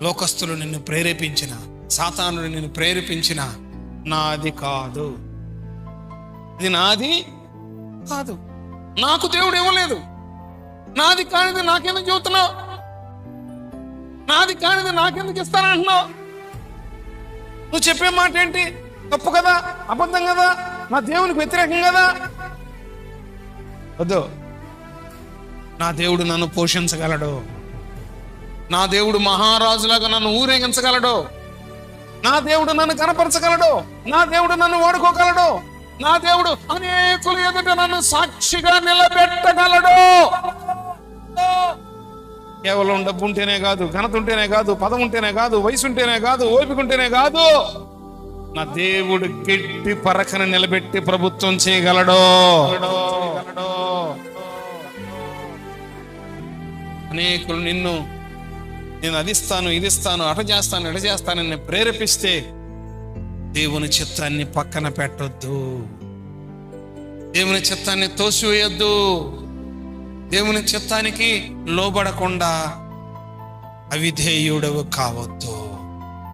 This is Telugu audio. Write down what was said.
లోకస్తులు నిన్ను ప్రేరేపించిన, సాతానుడు నిన్ను ప్రేరేపించిన నాది కాదు, ఇది నాది కాదు, నాకు దేవుడు ఇవ్వలేదు, నాది కానిది నాకెందుకు చెబుతున్నావు, నాది కానిది నాకెందుకు ఇస్తానంటున్నావు, నువ్వు చెప్పే మాట ఏంటి, తప్పు కదా, అబద్ధం కదా, నా దేవునికి వ్యతిరేకం కదా. వద్దు, నా దేవుడు నన్ను పోషించగలడు, నా దేవుడు మహారాజులాగా నన్ను ఊరేగించగలడు, నా దేవుడు నన్ను కనపరచగలడు, నా దేవుడు నన్ను వాడుకోగలడు, నా దేవుడు అనేకుల ఎదుట నన్ను సాక్షిగా నిలబెట్టగలడు. కేవలం డబ్బు ఉంటేనే కాదు, ఘనత ఉంటేనే కాదు, పదం ఉంటేనే కాదు, వయసు ఉంటేనే కాదు, ఓపిక ఉంటేనే కాదు, నా దేవుడు గట్టి పరకను నిలబెట్టి ప్రభుత్వం చేయగలడు. అనేకులు నేను అది ఇస్తాను, ఇది ఇస్తాను, అట చేస్తాను, ఇట చేస్తానని ప్రేరేపిస్తే దేవుని చిత్తాన్ని పక్కన పెట్టొద్దు, దేవుని చిత్తాన్ని తోసివేయొద్దు, దేవుని చిత్తానికి లోబడకుండా అవిధేయుడవు కావద్దు.